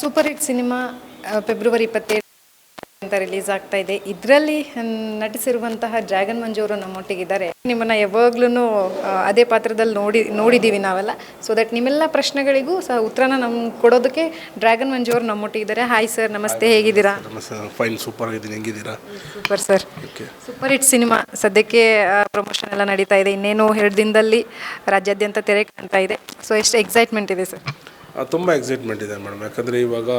Super hit cinema February 27 ಅಂತ release ಆಗ್ತಾ ಇದೆ. ಇದರಲ್ಲಿ ನಟಿಸಿರುವಂತಹ ಡ್ರ್ಯಾಗನ್ ಮಂಜು ಅವರು ನಮ್ಮೊಟ್ಟಿಗಿದ್ದಾರೆ. ನಿಮ್ಮನ್ನು ಯಾವಾಗ್ಲೂ ಅದೇ ಪಾತ್ರದಲ್ಲಿ ನೋಡಿದ್ದೀವಿ ನಾವೆಲ್ಲ. ಸೊ ದಟ್ ನಿಮ್ಮೆಲ್ಲ ಪ್ರಶ್ನೆಗಳಿಗೂ ಸಹ ಉತ್ತರನ ನಮ್ಗೆ ಕೊಡೋದಕ್ಕೆ ಡ್ರ್ಯಾಗನ್ ಮಂಜು ಅವರು ನಮ್ಮೊಟ್ಟಿಗಿದ್ದಾರೆ. ಹಾಯ್ ಸರ್, ನಮಸ್ತೆ, ಹೇಗಿದ್ದೀರಾ? ಫೈನ್, ಸೂಪರ್ ಆಗಿದ್ದೀನಿ. ಹೆಂಗಿದ್ದೀರಾ? Super sir. Super hit cinema ಸದ್ಯಕ್ಕೆ ಪ್ರಮೋಷನ್ ಎಲ್ಲ ನಡೀತಾ ಇದೆ. ಇನ್ನೇನು 2 ದಿನದಲ್ಲಿ ರಾಜ್ಯಾದ್ಯಂತ ತೆರೆ ಕಾಣ್ತಾ ಇದೆ. ಸೊ ಎಷ್ಟು ಎಕ್ಸೈಟ್ಮೆಂಟ್ ಇದೆ ಸರ್? ತುಂಬ ಎಕ್ಸೈಟ್ಮೆಂಟ್ ಇದೆ ಮೇಡಮ್. ಯಾಕಂದರೆ ಇವಾಗ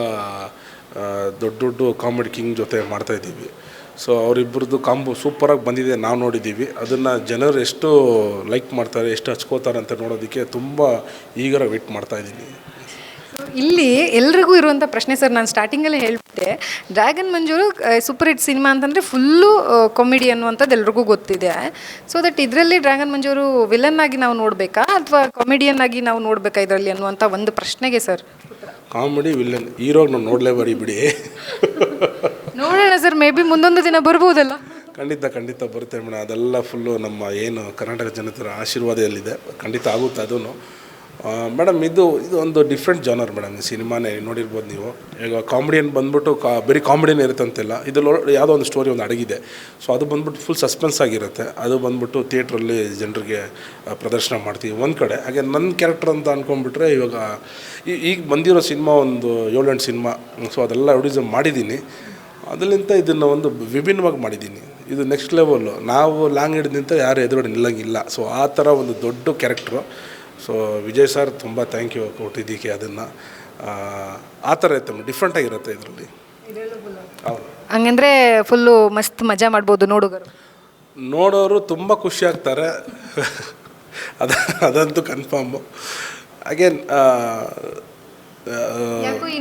ದೊಡ್ಡ ದೊಡ್ಡ ಕಾಮಿಡಿ ಕಿಂಗ್ ಜೊತೆ ಮಾಡ್ತಾಯಿದ್ದೀವಿ. ಸೊ ಅವರಿಬ್ಬರದ್ದು ಕಾಂಬೋ ಸೂಪರಾಗಿ ಬಂದಿದೆ, ನಾವು ನೋಡಿದ್ದೀವಿ. ಅದನ್ನು ಜನರು ಎಷ್ಟು ಲೈಕ್ ಮಾಡ್ತಾರೆ, ಎಷ್ಟು ಹಚ್ಕೋತಾರೆ ಅಂತ ನೋಡೋದಕ್ಕೆ ತುಂಬ ಈಗರ ವೇಟ್ ಮಾಡ್ತಾಯಿದ್ದೀನಿ. ಇಲ್ಲಿ ಎಲ್ರಿಗೂ ಇರುವಂಥ ಪ್ರಶ್ನೆ ಸರ್, ನಾನು ಸ್ಟಾರ್ಟಿಂಗಲ್ಲೇ ಹೇಳಿಬಿಟ್ಟೆ, ಡ್ರ್ಯಾಗನ್ ಮಂಜೂರು ಸೂಪರ್ ಹಿಟ್ ಸಿನಿಮಾ ಅಂತಂದರೆ ಫುಲ್ಲು ಕಾಮಿಡಿ ಅನ್ನುವಂಥದ್ದು ಎಲ್ರಿಗೂ ಗೊತ್ತಿದೆ. ಸೊ ದಟ್ ಇದರಲ್ಲಿ ಡ್ರ್ಯಾಗನ್ ಮಂಜೂರು ವಿಲನ್ ಆಗಿ ನಾವು ನೋಡಬೇಕಾ ಅಥವಾ ಕಾಮಿಡಿಯನ್ ಆಗಿ ನಾವು ನೋಡಬೇಕಾ ಇದರಲ್ಲಿ ಅನ್ನುವಂಥ ಒಂದು ಪ್ರಶ್ನೆಗೆ ಸರ್. ಕಾಮಿಡಿ ವಿಲನ್ ಹೀರೋಗೆ ನಾವು ನೋಡಲೇಬಾರಿ ಬಿಡಿ. ನೋಡೋಣ ಸರ್, ಮೇ ಬಿ ಮುಂದೊಂದು ದಿನ ಬರ್ಬೋದಲ್ಲ. ಖಂಡಿತ ಬರುತ್ತೆ ಮೇಡಮ್. ಅದೆಲ್ಲ ಫುಲ್ಲು ನಮ್ಮ ಏನು ಕರ್ನಾಟಕ ಜನತೆಯ ಆಶೀರ್ವಾದದಲ್ಲಿದೆ. ಖಂಡಿತ ಆಗುತ್ತೆ ಅದೂ ಮೇಡಮ್. ಇದು ಒಂದು ಡಿಫ್ರೆಂಟ್ ಜಾನರ್ ಮೇಡಮ್. ಸಿನಿಮಾನೇ ನೋಡಿರ್ಬೋದು ನೀವು. ಈಗ ಕಾಮಿಡಿಯನ್ ಬಂದ್ಬಿಟ್ಟು ಬರೀ ಕಾಮಿಡಿಯನ್ ಇರುತ್ತೆ ಅಂತಿಲ್ಲ. ಇದರಲ್ಲಿ ಯಾವುದೋ ಒಂದು ಸ್ಟೋರಿ ಒಂದು ಅಡಗಿದೆ. ಸೊ ಅದು ಬಂದ್ಬಿಟ್ಟು ಫುಲ್ ಸಸ್ಪೆನ್ಸ್ ಆಗಿರುತ್ತೆ. ಅದು ಬಂದ್ಬಿಟ್ಟು ಥಿಯೇಟ್ರಲ್ಲಿ ಜನರಿಗೆ ಪ್ರದರ್ಶನ ಮಾಡ್ತೀವಿ ಒಂದು ಕಡೆ. ಹಾಗೆ ನನ್ನ ಕ್ಯಾರೆಕ್ಟರ್ ಅಂತ ಅಂದ್ಕೊಂಡ್ಬಿಟ್ರೆ ಇವಾಗ ಈಗ ಬಂದಿರೋ ಸಿನಿಮಾ ಒಂದು 7-8 ಸಿನಿಮಾ. ಸೊ ಅದೆಲ್ಲ ಅಡ್ವರ್ಟೈಸ್ ಮಾಡಿದ್ದೀನಿ. ಅದರಿಂದ ಇದನ್ನು ಒಂದು ವಿಭಿನ್ನವಾಗಿ ಮಾಡಿದ್ದೀನಿ. ಇದು ನೆಕ್ಸ್ಟ್ ಲೆವೆಲ್ಲು. ನಾವು ಲಾಂಗ್ ಹಿಡಿದಿಂತ ಯಾರು ಎದುರುಗಡೆ ನಿಲ್ಲಂಗಿಲ್ಲ. ಸೊ ಆ ಥರ ಒಂದು ದೊಡ್ಡ ಕ್ಯಾರೆಕ್ಟ್ರು. ಸೊ ವಿಜಯ್ ಸರ್ ತುಂಬ ಥ್ಯಾಂಕ್ ಯು ಕೊಟ್ಟಿದ್ದಕ್ಕೆ. ಅದನ್ನು ಆ ಥರ ಇರುತ್ತೆ, ಡಿಫ್ರೆಂಟಾಗಿರುತ್ತೆ ಇದರಲ್ಲಿ. ಹೌದು, ಹಂಗಂದರೆ ಫುಲ್ಲು ಮಸ್ತ್ ಮಜಾ ಮಾಡ್ಬೋದು ನೋಡೋರು ತುಂಬ ಖುಷಿ ಆಗ್ತಾರೆ. ಅದಂತೂ ಕನ್ಫರ್ಮು. ಅಗೇನ್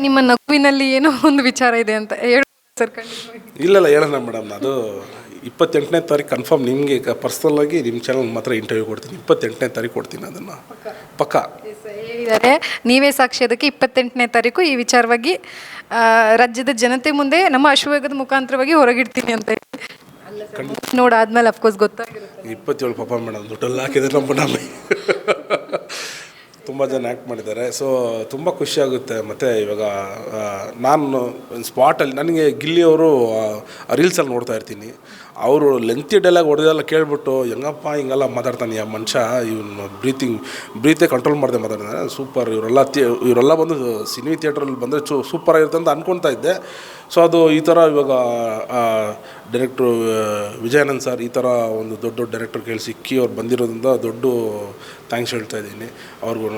ನಿಮ್ಮ ನಗುವಿನಲ್ಲಿ ಏನೋ ಒಂದು ವಿಚಾರ ಇದೆ ಅಂತ ಹೇಳಿ ಸರ್. ಇಲ್ಲ ಹೇಳೋಣ ಮೇಡಮ್. ಅದು 28ನೇ ತಾರೀಕು ಕನ್ಫರ್ಮ್ ನಿಮಗೆ ಪರ್ಸ್ನಲ್ಲಾಗಿ ನಿಮ್ಮ ಚಾನಲ್ ಮಾತ್ರ ಇಂಟರ್ವ್ಯೂ ಕೊಡ್ತೀನಿ. 28ನೇ ತಾರೀಕು ಕೊಡ್ತೀನಿ ಅದನ್ನು ಪಕ್ಕ. ಹೇಳಿದ್ದಾರೆ ನೀವೇ ಸಾಕ್ಷಿ. ಅದಕ್ಕೆ 28ನೇ ತಾರೀಕು ಈ ವಿಚಾರವಾಗಿ ರಾಜ್ಯದ ಜನತೆ ಮುಂದೆ ನಮ್ಮ ಅಶ್ವವೇಗದ ಮುಖಾಂತರವಾಗಿ ಹೊರಗಿಡ್ತೀನಿ ಅಂತ ಹೇಳಿ ನೋಡಾದ್ಮೇಲೆ ಅಫ್ಕೋರ್ಸ್ ಗೊತ್ತಾಗಿರುತ್ತೆ. 27 ಪಾಪ ಮೇಡಮ್, ದುಡ್ಡೆಲ್ಲ ಹಾಕಿದ್ರೆ ನಮ್ಮ ತುಂಬ ಜನ ಆ್ಯಕ್ಟ್ ಮಾಡಿದ್ದಾರೆ. ಸೊ ತುಂಬ ಖುಷಿಯಾಗುತ್ತೆ. ಮತ್ತು ಇವಾಗ ನಾನು ಸ್ಪಾಟಲ್ಲಿ ನನಗೆ ಗಿಲ್ಲಿಯವರು ರೀಲ್ಸಲ್ಲಿ ನೋಡ್ತಾ ಇರ್ತೀನಿ. ಅವರು ಲೆಂತಿ ಡೈಲಾಗ್ ಹೊಡೆದೆಲ್ಲ ಕೇಳಿಬಿಟ್ಟು ಹೆಂಗಪ್ಪ ಹಿಂಗೆಲ್ಲ ಮಾತಾಡ್ತಾನೆ ಆ ಮನುಷ್ಯ, ಇವನು ಬ್ರೀತೇ ಕಂಟ್ರೋಲ್ ಮಾಡದೆ ಮಾತಾಡ್ತಾನೆ. ಸೂಪರ್. ಇವರೆಲ್ಲ ಬಂದು ಸಿನಿಮಾ ಥಿಯೇಟ್ರಲ್ಲಿ ಬಂದರೆ ಸೂಪರಾಗಿರುತ್ತೆ ಅಂತ ಅಂದ್ಕೊಳ್ತಾ ಇದ್ದೆ. ಸೊ ಅದು ಈ ಥರ ಇವಾಗ ಡೈರೆಕ್ಟ್ರು ವಿಜಯಾನಂದ್ ಸರ್ ಈ ಥರ ಒಂದು ದೊಡ್ಡ ಡೈರೆಕ್ಟರ್ ಕೇಳಿ ಸಿಕ್ಕಿ ಅವ್ರು ಬಂದಿರೋದ್ರಿಂದ ದೊಡ್ಡ ಥ್ಯಾಂಕ್ಸ್ ಹೇಳ್ತಾ ಇದ್ದೀನಿ ಅವ್ರಿಗೂ.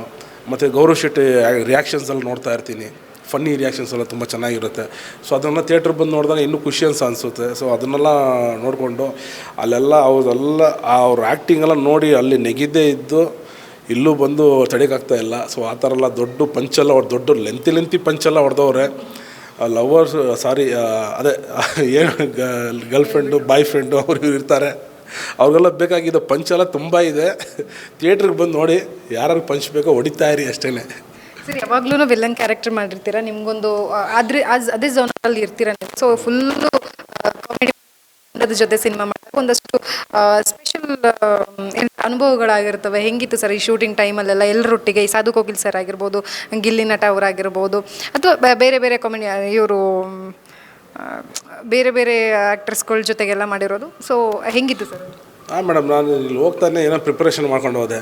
ಮತ್ತು ಗೌರವ್ ಶೆಟ್ಟಿ ರಿಯಾಕ್ಷನ್ಸಲ್ಲಿ ನೋಡ್ತಾ ಇರ್ತೀನಿ. ಫನ್ನಿ ರಿಯಾಕ್ಷನ್ಸ್ ಎಲ್ಲ ತುಂಬ ಚೆನ್ನಾಗಿರುತ್ತೆ. ಸೊ ಅದನ್ನು ಥಿಯೇಟ್ರ್ ಬಂದು ನೋಡಿದಾಗ ಇನ್ನೂ ಖುಷಿ ಅನಿಸುತ್ತೆ. ಸೊ ಅದನ್ನೆಲ್ಲ ನೋಡಿಕೊಂಡು ಅಲ್ಲೆಲ್ಲ ಅವ್ರ ಆ್ಯಕ್ಟಿಂಗೆಲ್ಲ ನೋಡಿ ಅಲ್ಲಿ ನೆಗೆದೇ ಇದ್ದು ಇಲ್ಲೂ ಬಂದು ತಡೆಯೋಕ್ಕಾಗ್ತಾ ಇಲ್ಲ. ಸೊ ಆ ಥರ ಎಲ್ಲ ದೊಡ್ಡ ಪಂಚೆಲ್ಲ ದೊಡ್ಡ ಲೆಂತಿ ಪಂಚೆಲ್ಲ ಹೊಡೆದವ್ರೆ. ಲವರ್ಸ್ ಅದೇ ಏನು ಗರ್ಲ್ ಫ್ರೆಂಡು ಬಾಯ್ ಫ್ರೆಂಡು ಅವರು ಇರ್ತಾರೆ. ಅವ್ರಿಗೆಲ್ಲ ಬೇಕಾಗಿದ್ದ ಪಂಚೆಲ್ಲ ತುಂಬ ಇದೆ. ಥಿಯೇಟ್ರಿಗೆ ಬಂದು ನೋಡಿ, ಯಾರು ಪಂಚ್ ಬೇಕೋ ಹೊಡಿತಾ ಇರಿ ಅಷ್ಟೇ. ಸರ್, ಯಾವಾಗಲೂ ವಿಲನ್ ಕ್ಯಾರೆಕ್ಟರ್ ಮಾಡಿರ್ತೀರ, ನಿಮಗೊಂದು ಅದೇ ಝೋನಲ್ಲಿ ಇರ್ತೀರ ನೀವು. ಸೊ ಫುಲ್ಲು ಕಾಮಿಡಿ ಜೊತೆ ಸಿನಿಮಾ ಮಾಡಿದಾಗ ಒಂದಷ್ಟು ಸ್ಪೆಷಲ್ ಅನುಭವಗಳಾಗಿರ್ತವೆ. ಹೆಂಗಿತ್ತು ಸರ್ ಈ ಶೂಟಿಂಗ್ ಟೈಮಲ್ಲೆಲ್ಲ ಎಲ್ಲರೊಟ್ಟಿಗೆ? ಈ ಸಾಧು ಕೋಕಿಲ್ ಸರ್ ಆಗಿರ್ಬೋದು, ಗಿಲ್ಲಿ ನಟ ಅವರಾಗಿರ್ಬೋದು, ಅಥವಾ ಬೇರೆ ಕಾಮಿಡಿ ಇವರು ಬೇರೆ ಆ್ಯಕ್ಟರ್ಸ್ಗಳ ಜೊತೆಗೆಲ್ಲ ಮಾಡಿರೋದು. ಸೊ ಹೆಂಗಿತ್ತು ಸರ್? ಮೇಡಮ್, ನಾನು ಇಲ್ಲಿ ಹೋಗ್ತಾನೆ ಏನೋ ಪ್ರಿಪ್ರೇಷನ್ ಮಾಡ್ಕೊಂಡು ಹೋದೆ.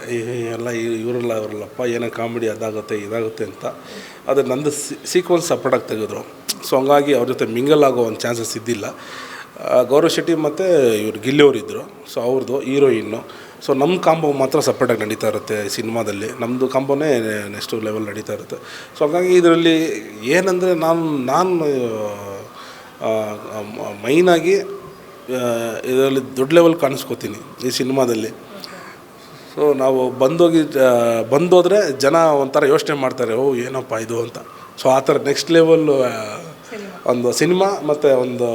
ಎಲ್ಲ ಇವರಲ್ಲಪ್ಪ ಏನೋ ಕಾಮಿಡಿ ಇದಾಗುತ್ತೆ ಅಂತ. ಅದು ನಂದು ಸೀಕ್ವೆನ್ಸ್ ಸಪ್ರೇಟಾಗಿ ತೆಗೆದ್ರು. ಸೊ ಹಂಗಾಗಿ ಅವ್ರ ಜೊತೆ ಮಿಂಗಲ್ ಆಗೋ ಒಂದು ಚಾನ್ಸಸ್ ಇದ್ದಿಲ್ಲ. ಗೌರವ್ ಶೆಟ್ಟಿ ಮತ್ತು ಇವರು ಗಿಲ್ಲಿಯವರು ಇದ್ದರು. ಸೊ ಅವ್ರದ್ದು ಹೀರೋಯಿನ್ನು. ಸೊ ನಮ್ಮ ಕಾಂಬೋ ಮಾತ್ರ ಸಪ್ರೇಟಾಗಿ ನಡೀತಾ ಇರುತ್ತೆ ಸಿನಿಮಾದಲ್ಲಿ. ನಮ್ಮದು ಕಾಂಬೋನೇ ನೆಕ್ಸ್ಟ್ ಲೆವೆಲ್ ನಡೀತಾ ಇರುತ್ತೆ. ಸೊ ಹಾಗಾಗಿ ಇದರಲ್ಲಿ ಏನಂದರೆ ನಾನು ಮೈನಾಗಿ ಇದರಲ್ಲಿ ದೊಡ್ಡ ಲೆವೆಲ್ ಕಾಣಿಸ್ಕೋತೀನಿ ಈ ಸಿನಿಮಾದಲ್ಲಿ. ಸೊ ನಾವು ಬಂದೋದ್ರೆ ಜನ ಒಂಥರ ಯೋಚನೆ ಮಾಡ್ತಾರೆ, ಓ ಏನಪ್ಪ ಇದು ಅಂತ. ಸೊ ಆ ಥರ ನೆಕ್ಸ್ಟ್ ಲೆವೆಲ್ಲು ಒಂದು ಸಿನಿಮಾ ಮತ್ತು ಒಂದು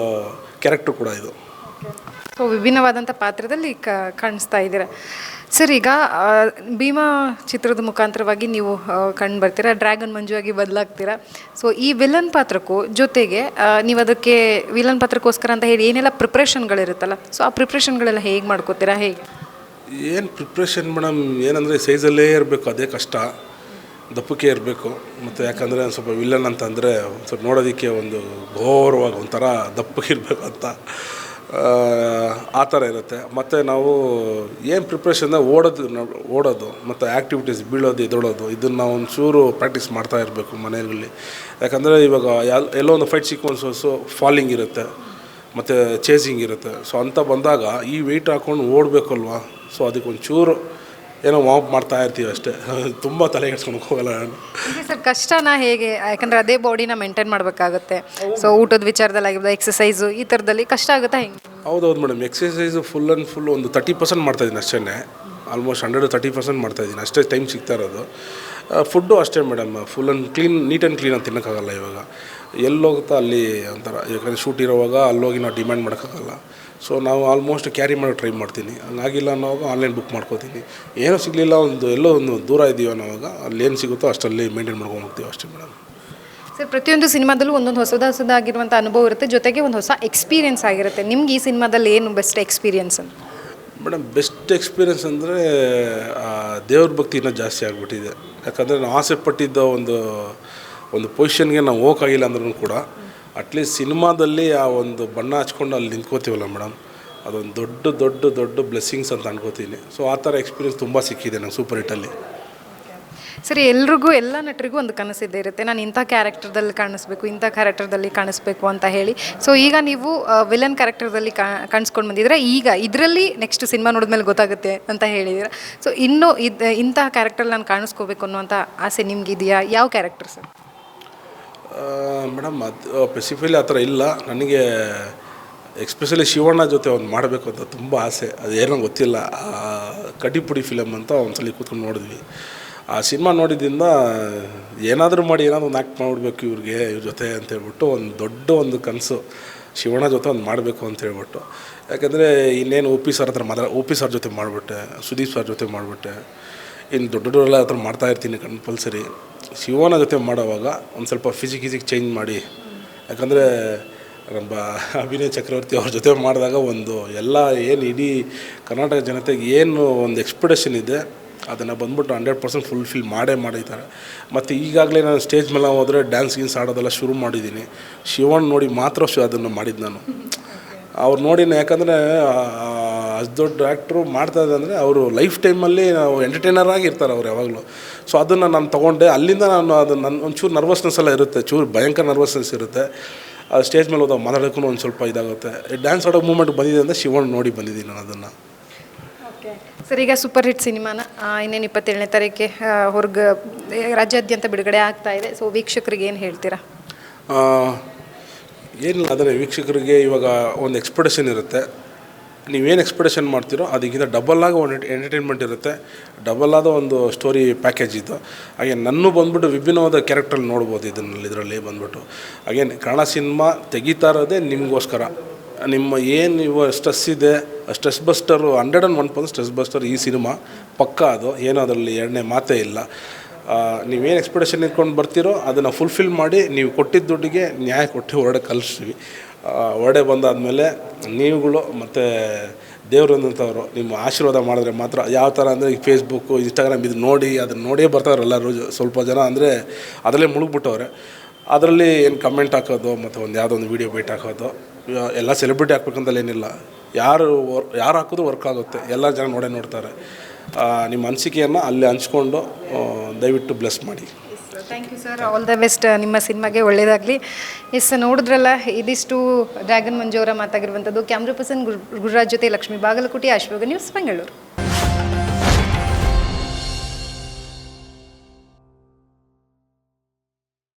ಕ್ಯಾರೆಕ್ಟರ್ ಕೂಡ ಇದು. ಸೊ ವಿಭಿನ್ನವಾದಂಥ ಪಾತ್ರದಲ್ಲಿ ಕಾಣಿಸ್ತಾ ಇದ್ದೀರ ಸರ್. ಈಗ ಭೀಮಾ ಚಿತ್ರದ ಮುಖಾಂತರವಾಗಿ ನೀವು ಕಂಡು ಬರ್ತೀರಾ, ಡ್ರ್ಯಾಗನ್ ಮಂಜು ಆಗಿ ಬದಲಾಗ್ತೀರಾ. ಸೊ ಈ ವಿಲನ್ ಪಾತ್ರಕ್ಕೂ ಜೊತೆಗೆ ನೀವು ಅದಕ್ಕೆ ವಿಲನ್ ಪಾತ್ರಕ್ಕೋಸ್ಕರ ಅಂತ ಹೇಳಿ ಏನೆಲ್ಲ ಪ್ರಿಪ್ರೇಷನ್ಗಳಿರುತ್ತಲ್ಲ, ಸೊ ಆ ಪ್ರಿಪ್ರೇಷನ್ಗಳೆಲ್ಲ ಹೇಗೆ ಮಾಡ್ಕೋತೀರಾ? ಹೇಗೆ ಏನು ಪ್ರಿಪ್ರೇಷನ್ ಮೇಡಮ್, ಏನಂದರೆ ಸೈಜಲ್ಲೇ ಇರಬೇಕು, ಅದೇ ಕಷ್ಟ. ದಪ್ಪಕ್ಕೆ ಇರಬೇಕು. ಮತ್ತು ಯಾಕಂದರೆ ಸ್ವಲ್ಪ ವಿಲ್ಲನ್ ಅಂತಂದರೆ ಸ್ವಲ್ಪ ನೋಡೋದಕ್ಕೆ ಒಂದು ಘೋರವಾಗಿ ಒಂಥರ ದಪ್ಪಕ್ಕಿರಬೇಕು ಅಂತ ಆ ಥರ ಇರುತ್ತೆ. ಮತ್ತು ನಾವು ಏನು ಪ್ರಿಪ್ರೇಷನ್ನ ಓಡೋದು ಮತ್ತು ಆ್ಯಕ್ಟಿವಿಟೀಸ್ ಬೀಳೋದು ಎದ್ದೋಳೋದು ಇದನ್ನು ನಾವು ಒಂಚೂರು ಪ್ರಾಕ್ಟೀಸ್ ಮಾಡ್ತಾ ಇರಬೇಕು ಮನೆಯಲ್ಲಿ. ಯಾಕಂದರೆ ಇವಾಗ ಎಲ್ಲೋ ಒಂದು ಫೈಟ್ ಸೀಕ್ವೆನ್ಸಸ್ಸು ಫಾಲಿಂಗ್ ಇರುತ್ತೆ ಮತ್ತು ಚೇಸಿಂಗ್ ಇರುತ್ತೆ. ಸೊ ಅಂತ ಬಂದಾಗ ಈ ವೆಯ್ಟ್ ಹಾಕ್ಕೊಂಡು ಓಡಬೇಕಲ್ವ. ಸೊ ಅದಕ್ಕೆ ಒಂಚೂರು ಏನೋ ವಾರ್ಮ್ ಮಾಡ್ತಾ ಇರ್ತೀವಿ ಅಷ್ಟೇ, ತುಂಬ ತಲೆ ಕೆಡ್ಸ್ಕೊಂಡು ಹೋಗಲ್ಲ ನಾನು. ಸರ್ ಕಷ್ಟನಾ ಹೇಗೆ? ಯಾಕಂದರೆ ಅದೇ ಬಾಡಿನ ಮೇಂಟೈನ್ ಮಾಡಬೇಕಾಗುತ್ತೆ. ಸೊ ಊಟದ ವಿಚಾರದಲ್ಲಿ ಆಗಿರ್ಬೋದು, ಎಕ್ಸಸೈಸು ಈ ಥರದಲ್ಲಿ ಕಷ್ಟ ಆಗುತ್ತಾ ಹೆಂಗೆ? ಹೌದೌದು ಮೇಡಮ್, ಎಕ್ಸಸೈಸು ಫುಲ್ ಒಂದು 30% ಮಾಡ್ತಾಯಿದ್ದೀನಿ ಅಷ್ಟೇ. ಆಲ್ಮೋಸ್ಟ್ 130% ಮಾಡ್ತಾಯಿದ್ದೀನಿ ಅಷ್ಟೇ. ಟೈಮ್ ಸಿಗ್ತಾ ಇರೋದು. ಫುಡ್ಡು ಅಷ್ಟೇ ಮೇಡಮ್, ನೀಟ್ ಆ್ಯಂಡ್ ಕ್ಲೀನ್ ಅಂತ ತಿನ್ನೋಕ್ಕಾಗಲ್ಲ. ಇವಾಗ ಎಲ್ಲೋಗುತ್ತಾ ಅಲ್ಲಿ ಒಂಥರ, ಯಾಕಂದರೆ ಶೂಟ್ ಇರೋವಾಗ ಅಲ್ಲೋಗಿ ನಾವು ಡಿಮ್ಯಾಂಡ್ ಮಾಡೋಕ್ಕಾಗಲ್ಲ. ಸೊ ನಾವು ಆಲ್ಮೋಸ್ಟ್ ಕ್ಯಾರಿ ಮಾಡೋಕ್ಕೆ ಟ್ರೈ ಮಾಡ್ತೀನಿ. ಹಂಗಾಗಿಲ್ಲ ಅನ್ನೋವಾಗ ಆನ್ಲೈನ್ ಬುಕ್ ಮಾಡ್ಕೋತೀನಿ. ಏನೂ ಸಿಗಲಿಲ್ಲ, ಎಲ್ಲೋ ಒಂದು ದೂರ ಇದ್ದೀವಿ ಅನ್ನೋವಾಗ ಅಲ್ಲೇನು ಸಿಗುತ್ತೋ ಅಷ್ಟಲ್ಲಿ ಮೇಂಟೈನ್ ಮಾಡ್ಕೊಂಡು ಹೋಗ್ತೀವಿ ಅಷ್ಟೇ ಮೇಡಮ್. ಸರ್ ಪ್ರತಿಯೊಂದು ಸಿನಿಮಾದಲ್ಲೂ ಒಂದೊಂದು ಹೊಸದಾಗಿರುವಂಥ ಅನುಭವ ಇರುತ್ತೆ, ಜೊತೆಗೆ ಒಂದು ಹೊಸ ಎಕ್ಸ್ಪೀರಿಯೆನ್ಸ್ ಆಗಿರುತ್ತೆ. ನಿಮ್ಗೆ ಈ ಸಿನಿಮಾದಲ್ಲಿ ಏನು ಬೆಸ್ಟ್ ಎಕ್ಸ್ಪೀರಿಯೆನ್ಸ್ ಅಂತ? ಮೇಡಮ್ ಬೆಸ್ಟ್ ಎಕ್ಸ್ಪೀರಿಯೆನ್ಸ್ ಅಂದರೆ ದೇವ್ರ ಭಕ್ತಿ ಇನ್ನೂ ಜಾಸ್ತಿ ಆಗಿಬಿಟ್ಟಿದೆ. ಯಾಕಂದರೆ ನಾವು ಆಸೆ ಪಟ್ಟಿದ್ದ ಒಂದು ಪೊಸಿಷನ್ಗೆ ನಾವು ಹೋಗೋಕ್ಕಾಗಿಲ್ಲ ಅಂದ್ರೂ ಕೂಡ ಅಟ್ಲೀಸ್ಟ್ ಸಿನಿಮಾದಲ್ಲಿ ಆ ಒಂದು ಬಣ್ಣ ಹಚ್ಕೊಂಡು ಅಲ್ಲಿ ನಿಂತ್ಕೋತೀವಲ್ಲ ಮೇಡಮ್, ಅದೊಂದು ದೊಡ್ಡ ದೊಡ್ಡ ದೊಡ್ಡ ಬ್ಲೆಸ್ಸಿಂಗ್ಸ್ ಅಂತ ಅನ್ಕೋತೀನಿ. ಸೊ ಆ ಥರ ಎಕ್ಸ್ಪೀರಿಯೆನ್ಸ್ ತುಂಬ ಸಿಕ್ಕಿದೆ ನಂಗೆ ಸೂಪರ್ ಹಿಟ್ಟಲ್ಲಿ. ಸರಿ, ಎಲ್ರಿಗೂ ಎಲ್ಲ ನಟರಿಗೂ ಒಂದು ಕನಸಿದ್ದೇ ಇರುತ್ತೆ, ನಾನು ಇಂಥ ಕ್ಯಾರೆಕ್ಟರ್ದಲ್ಲಿ ಕಾಣಿಸ್ಬೇಕು, ಇಂಥ ಕ್ಯಾರೆಕ್ಟರ್ದಲ್ಲಿ ಕಾಣಿಸ್ಬೇಕು ಅಂತ ಹೇಳಿ. ಸೊ ಈಗ ನೀವು ವಿಲನ್ ಕ್ಯಾರೆಕ್ಟರ್ದಲ್ಲಿ ಕಾಣಿಸ್ಕೊಂಡು ಬಂದಿದ್ರೆ, ಈಗ ಇದರಲ್ಲಿ ನೆಕ್ಸ್ಟ್ ಸಿನಿಮಾ ನೋಡಿದ್ಮೇಲೆ ಗೊತ್ತಾಗುತ್ತೆ ಅಂತ ಹೇಳಿದ್ದೀರಾ. ಸೊ ಇನ್ನೂ ಇಂಥ ಕ್ಯಾರೆಕ್ಟರ್ ನಾನು ಕಾಣಿಸ್ಕೋಬೇಕು ಅನ್ನುವಂಥ ಆಸೆ ನಿಮಗಿದೆಯಾ? ಯಾವ ಕ್ಯಾರೆಕ್ಟರ್ ಸರ್? ಮೇಡಮ್ ಅದು ಸ್ಪೆಸಿಫಿಕಲಿ ಆ ಥರ ಇಲ್ಲ ನನಗೆ. ಎಕ್ಸ್ಪೆಷಲಿ ಶಿವಣ್ಣ ಜೊತೆ ಒಂದು ಮಾಡಬೇಕು ಅಂತ ತುಂಬ ಆಸೆ. ಅದೇನೋ ಗೊತ್ತಿಲ್ಲ, ಕಟಿಪುಡಿ ಫಿಲಮ್ ಅಂತ ಒಂದ್ಸಲ ಕೂತ್ಕೊಂಡು ನೋಡಿದ್ವಿ. ಆ ಸಿನಿಮಾ ನೋಡಿದ್ದರಿಂದ ಏನಾದರೂ ಮಾಡಿ ಏನಾದರೂ ಒಂದು ಆ್ಯಕ್ಟ್ ಮಾಡಿಬಿಡ್ಬೇಕು ಇವ್ರ ಜೊತೆ ಅಂತೇಳ್ಬಿಟ್ಟು ಒಂದು ಕನಸು ಶಿವಣ್ಣ ಜೊತೆ ಒಂದು ಮಾಡಬೇಕು ಅಂತೇಳ್ಬಿಟ್ಟು. ಯಾಕಂದರೆ ಇನ್ನೇನು ಒ ಪಿ ಸರ್ ಜೊತೆ ಮಾಡಿಬಿಟ್ಟೆ, ಸುದೀಪ್ ಸರ್ ಜೊತೆ ಮಾಡಿಬಿಟ್ಟೆ, ಇನ್ನು ದೊಡ್ಡವರೆಲ್ಲ ಹತ್ರ ಮಾಡ್ತಾಯಿರ್ತೀನಿ ಕಂಪಲ್ಸರಿ. ಶಿವಣ್ಣ ಜೊತೆ ಮಾಡೋವಾಗ ಒಂದು ಸ್ವಲ್ಪ ಫಿಸಿಕ್ ಚೇಂಜ್ ಮಾಡಿ, ಯಾಕಂದರೆ ನಮ್ಮ ಅಭಿನಯ ಚಕ್ರವರ್ತಿ ಅವ್ರ ಜೊತೆ ಮಾಡಿದಾಗ ಎಲ್ಲ ಏನು ಇಡೀ ಕರ್ನಾಟಕ ಜನತೆಗೆ ಏನು ಒಂದು ಎಕ್ಸ್ಪೆಕ್ಟೇಷನ್ ಇದೆ ಅದನ್ನು ಬಂದ್ಬಿಟ್ಟು 100% ಫುಲ್ಫಿಲ್ ಮಾಡಿದ್ದಾರೆ. ಮತ್ತು ಈಗಾಗಲೇ ನಾನು ಸ್ಟೇಜ್ ಮೇಲೆ ಹೋದರೆ ಡ್ಯಾನ್ಸ್ ಆಡೋದೆಲ್ಲ ಶುರು ಮಾಡಿದ್ದೀನಿ. ಶಿವಣ್ಣ ನೋಡಿ ಮಾತ್ರ ಅದನ್ನು ಮಾಡಿದ್ದು ನಾನು. ಅವ್ರು ನೋಡಿನ, ಯಾಕಂದರೆ ಅಷ್ಟು ದೊಡ್ಡ ಆ್ಯಕ್ಟ್ರು ಮಾಡ್ತಾಯಿದ್ದೆ ಅಂದರೆ ಅವರು ಲೈಫ್ ಟೈಮಲ್ಲಿ ನಾವು ಎಂಟರ್ಟೈನರ್ ಆಗಿರ್ತಾರೆ ಅವ್ರು ಯಾವಾಗಲೂ. ಸೊ ಅದನ್ನು ನಾನು ತೊಗೊಂಡೆ. ಅಲ್ಲಿಂದ ನನ್ನ ಒಂಚೂರು ನರ್ವಸ್ನೆಸ್ ಎಲ್ಲ ಇರುತ್ತೆ, ಭಯಂಕರ ನರ್ವಸ್ನೆಸ್ ಇರುತ್ತೆ. ಸ್ಟೇಜ್ ಮೇಲೆ ಹೋದಾಗ ಮಾತಾಡೋಕ್ಕೂ ಒಂದು ಸ್ವಲ್ಪ ಇದಾಗುತ್ತೆ. ಡ್ಯಾನ್ಸ್ ಆಡೋ ಮೂಮೆಂಟ್ ಬಂದಿದೆ ಅಂದರೆ ಶಿವಣ್ಣ ನೋಡಿ ಬಂದಿದ್ದೀನಿ ನಾನು ಅದನ್ನು. ಸರ್ ಈಗ ಸೂಪರ್ ಹಿಟ್ ಸಿನಿಮಾನ ಇನ್ನೇನು 27ನೇ ತಾರೀಕಿಗೆ ರಾಜ್ಯಾದ್ಯಂತ ಬಿಡುಗಡೆ ಆಗ್ತಾ ಇದೆ. ಸೊ ವೀಕ್ಷಕರಿಗೆ ಏನು ಹೇಳ್ತೀರಾ? ಏನಿಲ್ಲ, ಆದರೆ ವೀಕ್ಷಕರಿಗೆ ಇವಾಗ ಒಂದು ಎಕ್ಸ್ಪೆಕ್ಟೇಷನ್ ಇರುತ್ತೆ. ನೀವೇನು ಎಕ್ಸ್ಪೆಕ್ಟೇಷನ್ ಮಾಡ್ತೀರೋ ಅದಕ್ಕಿಂತ ಡಬಲ್ ಆಗಿ ಒಂದು ಎಂಟರ್ಟೈನ್ಮೆಂಟ್ ಇರುತ್ತೆ, ಡಬಲ್ ಆದ ಒಂದು ಸ್ಟೋರಿ ಪ್ಯಾಕೇಜ್ ಇದು. ಹಾಗೆ ನನ್ನ ಬಂದ್ಬಿಟ್ಟು ವಿಭಿನ್ನವಾದ ಕ್ಯಾರೆಕ್ಟ್ರಲ್ಲಿ ನೋಡ್ಬೋದು ಇದರಲ್ಲಿ ಬಂದ್ಬಿಟ್ಟು. ಹಾಗೇನು ಕನ್ನಡ ಸಿನಿಮಾ ತೆಗಿತಾ ಇರೋದೇ ನಿಮಗೋಸ್ಕರ. ನಿಮ್ಮ ಏನು ಇವ ಸ್ಟ್ರೆಸ್ ಇದೆ, ಸ್ಟ್ರೆಸ್ ಬಸ್ಟರು 101% ಸ್ಟ್ರೆಸ್ ಬಸ್ಟರ್ ಈ ಸಿನಿಮಾ ಪಕ್ಕ. ಅದು ಏನೋ ಅದರಲ್ಲಿ ಎರಡನೇ ಮಾತೇ ಇಲ್ಲ. ನೀವೇನು ಎಕ್ಸ್ಪೆಕ್ಟೇಷನ್ ಇಟ್ಕೊಂಡು ಬರ್ತೀರೋ ಅದನ್ನು ಫುಲ್ಫಿಲ್ ಮಾಡಿ ನೀವು ಕೊಟ್ಟಿದ್ದ ದುಡ್ಡಿಗೆ ನ್ಯಾಯ ಕೊಟ್ಟು ಹೊರಡೆ ಕಳಿಸ್ತೀವಿ. ಹೊರಡೆ ಬಂದಾದಮೇಲೆ ನೀವುಗಳು ಮತ್ತು ದೇವರಂಥವ್ರು ನಿಮ್ಮ ಆಶೀರ್ವಾದ ಮಾಡಿದ್ರೆ ಮಾತ್ರ. ಯಾವ ಥರ ಅಂದರೆ ಈ ಫೇಸ್ಬುಕ್ಕು, ಇನ್ಸ್ಟಾಗ್ರಾಮ್ ಇದು ನೋಡಿ ಅದನ್ನು ನೋಡಿಯೇ ಬರ್ತಾವ್ರೆ ಎಲ್ಲರೂ. ಸ್ವಲ್ಪ ಜನ ಅಂದರೆ ಅದರಲ್ಲೇ ಮುಳುಗ್ಬಿಟ್ಟವ್ರೆ. ಅದರಲ್ಲಿ ಏನು ಕಮೆಂಟ್ ಹಾಕೋದು ಮತ್ತು ಯಾವುದೋ ಒಂದು ವೀಡಿಯೋ ಬೈಟ್ ಹಾಕೋದು, ಎಲ್ಲ ಸೆಲೆಬ್ರಿಟಿ ಹಾಕ್ಬೇಕಂತಲೇ ಏನಿಲ್ಲ. ಯಾರು ಹಾಕೋದು ವರ್ಕ್ ಆಗುತ್ತೆ, ಎಲ್ಲ ಜನ ನೋಡ್ತಾರೆ. ನಿಮ್ಮ ಅನಿಸಿಕೆಯನ್ನು ಅಲ್ಲಿ ಹಂಚ್ಕೊಂಡು ದಯವಿಟ್ಟು ಬ್ಲೆಸ್ ಮಾಡಿ. Thank you sir, all the best. ನಿಮ್ಮ ಸಿನಿಮಾಗೆ ಒಳ್ಳೆಯದಾಗಲಿ. ಎಸ್, ನೋಡಿದ್ರಲ್ಲ, ಇದಿಷ್ಟು ಡ್ರ್ಯಾಗನ್ ಮಂಜು ಅವರ ಮಾತಾಗಿರುವಂಥದ್ದು. ಕ್ಯಾಮ್ರಾ ಪರ್ಸನ್ ಗುರುರಾಜ್ ಜೊತೆ ಲಕ್ಷ್ಮೀ ಬಾಗಲಕೋಟೆ, ಅಶ್ವಗ ನ್ಯೂಸ್, ಬೆಂಗಳೂರು.